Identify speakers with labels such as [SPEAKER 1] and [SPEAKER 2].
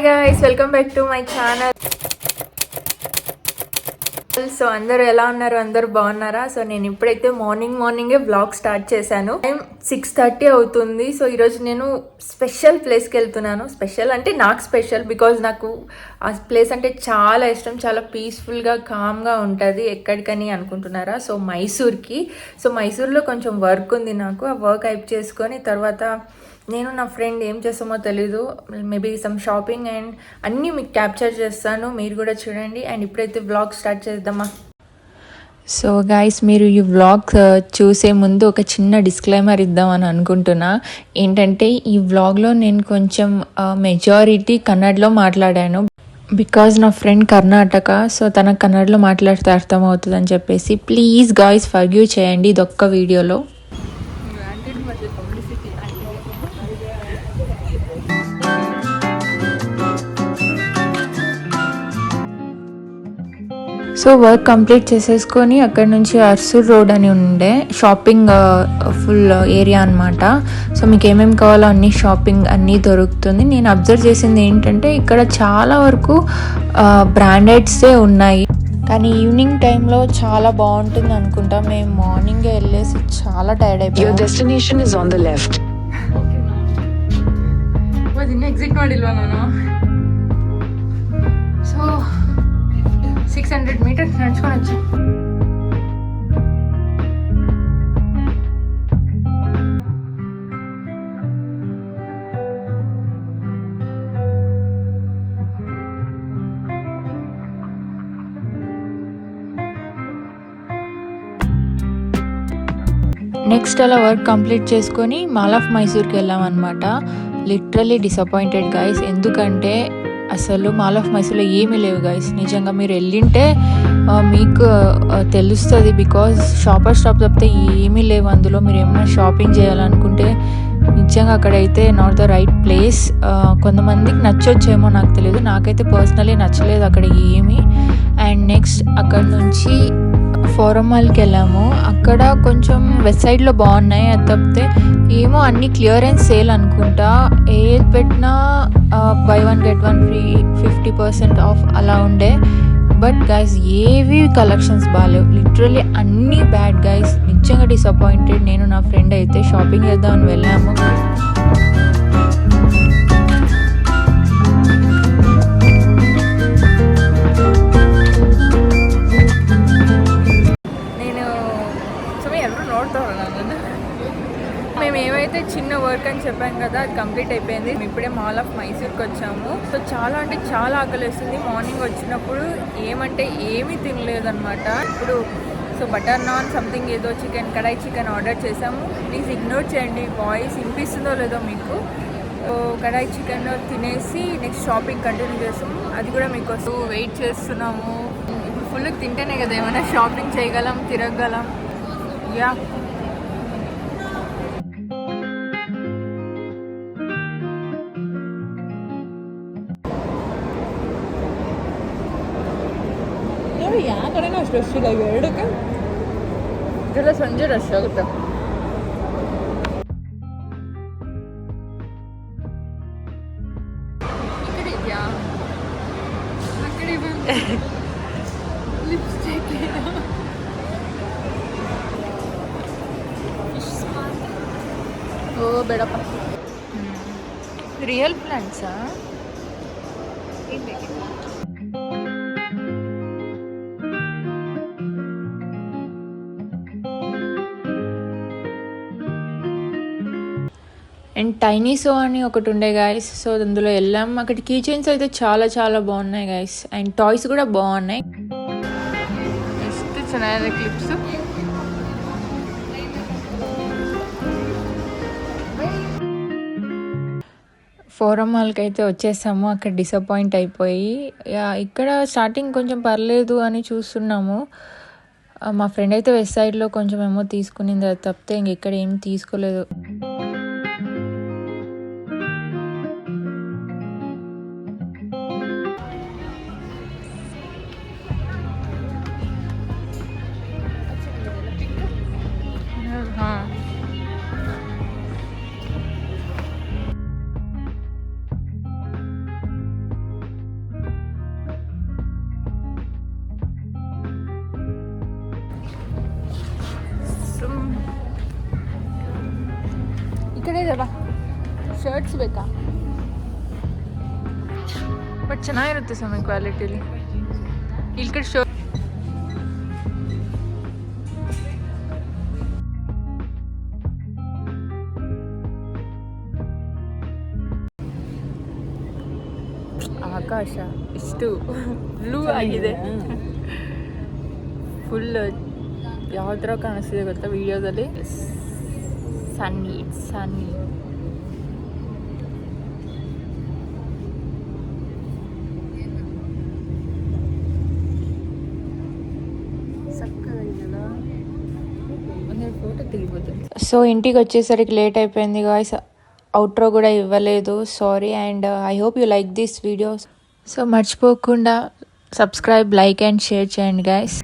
[SPEAKER 1] Hi guys, welcome back to my channel. So అందరూ ఎలా ఉన్నారు? అందరూ బాగున్నారా? సో నేను ఇప్పుడైతే మార్నింగే వ్లాగ్ స్టార్ట్ చేశాను. టైం 6:30 అవుతుంది. సో ఈరోజు నేను స్పెషల్ ప్లేస్కి వెళ్తున్నాను. స్పెషల్ అంటే నాకు స్పెషల్ బికాజ్ నాకు ఆ ప్లేస్ అంటే చాలా ఇష్టం. చాలా పీస్ఫుల్గా కామ్గా ఉంటుంది. ఎక్కడికని అనుకుంటున్నారా? సో మైసూర్కి. సో మైసూర్లో కొంచెం వర్క్ ఉంది నాకు. ఆ వర్క్ అయిప్ చేసుకొని తర్వాత నేను నా ఫ్రెండ్ ఏం చేస్తామో తెలీదు, మేబీ సమ్ షాపింగ్ అండ్ అన్నీ మీకు క్యాప్చర్ చేస్తాను. మీరు కూడా చూడండి. అండ్ ఇప్పుడైతే వ్లాగ్ స్టార్ట్ చేద్దామా. సో గైస్, మీరు ఈ వ్లాగ్ చూసే ముందు ఒక చిన్న డిస్క్లైమర్ ఇద్దామని అనుకుంటున్నా. ఏంటంటే ఈ వ్లాగ్లో నేను కొంచెం మెజారిటీ కన్నడలో మాట్లాడాను. బికాజ్ నా ఫ్రెండ్ కర్ణాటక, సో తన కన్నడలో మాట్లాడితే అర్థమవుతుంది అని చెప్పేసి ప్లీజ్ గాయ్స్ ఫర్గివ్ చేయండి ఇదొక్క వీడియోలో. సో వర్క్ కంప్లీట్ చేసేసుకొని అక్కడ నుంచి అర్సూర్ రోడ్ అని ఉండే షాపింగ్ ఫుల్ ఏరియా అనమాట. సో మీకు ఏమేమి కావాలో అన్ని షాపింగ్ అన్నీ దొరుకుతుంది. నేను అబ్జర్వ్ చేసింది ఏంటంటే ఇక్కడ చాలా వరకు బ్రాండెడ్సే ఉన్నాయి. కానీ ఈవినింగ్ టైంలో చాలా బాగుంటుంది అనుకుంటా. మేము మార్నింగ్ వెళ్ళేసి చాలా టైర్డ్ అయిపోయాం.
[SPEAKER 2] Your destination is on the left.
[SPEAKER 1] Exit ಮಾಡಿಲ್ವಾ ನಾನು? ಸೊ 600 meters నడుచుకొని వచ్చాం. నెక్స్ట్ అలా వర్క్ కంప్లీట్ చేసుకొని మాల్ ఆఫ్ మైసూర్కి వెళ్ళాం అనమాట. Literally disappointed guys. ఎందుకంటే అసలు మాల్ ఆఫ్ మైసూర్లో ఏమీ లేవు గైస్. నిజంగా మీరు వెళ్ళింటే మీకు తెలుస్తుంది. బికాజ్ షాప్ తప్పితే ఏమీ లేవు అందులో. మీరు ఏమైనా షాపింగ్ చేయాలనుకుంటే నిజంగా అక్కడైతే నాట్ ద రైట్ ప్లేస్. కొంతమందికి నచ్చొచ్చేమో నాకు తెలియదు, నాకైతే పర్సనలీ నచ్చలేదు అక్కడ ఏమీ. అండ్ నెక్స్ట్ అక్కడ నుంచి ఫోరం మాల్కి వెళ్ళాము. అక్కడ కొంచెం వెస్ట్ సైడ్లో బాగున్నాయి. అది తప్పితే ఏమో అన్ని క్లియరెన్స్ సేల్ అనుకుంటా. ఏది పెట్టినా buy 1 get 1 ఫ్రీ, 50% ఆఫ్ అలా ఉండే. బట్ గైస్ ఏవి కలెక్షన్స్ బాగాలేవు. లిటరలీ అన్నీ బ్యాడ్ గైస్. నిజంగా డిసప్పాయింటెడ్. నేను నా ఫ్రెండ్ అయితే షాపింగ్ చేద్దామని వెళ్ళాము. మేము ఏమైతే చిన్న వర్క్ అని చెప్పాం కదా, అది కంప్లీట్ అయిపోయింది. మేము ఇప్పుడే మాల్ ఆఫ్ మైసూర్కి వచ్చాము. సో చాలా అంటే చాలా ఆకలిస్తుంది. మార్నింగ్ వచ్చినప్పుడు ఏమంటే ఏమీ తినలేదన్నమాట. ఇప్పుడు సో బటర్ నాన్ సంథింగ్ ఏదో కడాయి చికెన్ ఆర్డర్ చేసాము. ప్లీజ్ ఇగ్నోర్ చేయండి, వాయిస్ వినిపిస్తుందో లేదో మీకు. సో కడాయి చికెన్ తినేసి నెక్స్ట్ షాపింగ్ కంటిన్యూ చేస్తాము. అది కూడా మీకోసం వెయిట్ చేస్తున్నాము. ఇప్పుడు ఫుల్ తింటేనే కదా ఏమైనా షాపింగ్ చేయగలం, తిరగగలం. యా ಯಾವ ಕಡೆನೂ ಅಷ್ಟು ರಶ್ ಇಲ್ಲ. ಎರಡಕ್ಕೆ ಇದೆಲ್ಲ ಸಂಜೆ ರಶ್ ಆಗುತ್ತೆ. ಈ ಕಡೆ ಇದೆಯಾ? ಆ ಕಡೆ ಬಂದು ಲಿಪ್ಸ್ಟಿಕ್ ಓ ಬೇಡಪ್ಪ. ರಿಯಲ್ ಪ್ಲಾಂಟ್ಸಾ? అండ్ టైనీ సో అని ఒకటి ఉండే గైస్. సో అందులో వెళ్ళాం. అక్కడ కీ చైన్స్ అయితే చాలా చాలా బాగున్నాయి గైస్. అండ్ టాయ్స్ కూడా బాగున్నాయి. ಎಷ್ಟು ಚೆನ್ನಾಗಿದೆ క్లిప్స్. ఫోరం మాల్కి అయితే వచ్చేసాము. అక్కడ డిసప్పాయింట్ అయిపోయి ఇక్కడ స్టార్టింగ్ కొంచెం పర్లేదు అని చూస్తున్నాము. మా ఫ్రెండ్ అయితే వెస్ట్ సైడ్లో కొంచెం ఏమో తీసుకునింది, అది తప్పితే ఇంకెక్కడ ఏం తీసుకోలేదు. ಶರ್ಟ್ಸ್ ಬೇಕಾ? ಬಟ್ ಚೆನ್ನಾಗಿರುತ್ತೆ ಸಮಯ ಕ್ವಾಲಿಟಿಲಿ. ಇಲ್ಲಿ ಕಡೆ ಶರ್ಟ್ ಆಕಾಶ ಎಷ್ಟು ಬ್ಲೂ ಆಗಿದೆ, ಫುಲ್ ಯಾವ ಥರ ಕಾಣಿಸ್ತಿದೆ ಗೊತ್ತಾ ವಿಡಿಯೋದಲ್ಲಿ. ಸನ್ನಿ, ಇಟ್ಸ್ ಸನ್ನಿ. ఫోటో తీయబోతుంది. సో ఇంటికి వచ్చేసరికి లేట్ అయిపోయింది గాయ్స్. అవుట్రో కూడా ఇవ్వలేదు, sorry. And I hope you like this videos. So మర్చిపోకుండా సబ్స్క్రైబ్, లైక్ అండ్ షేర్ చేయండి గాయ్స్.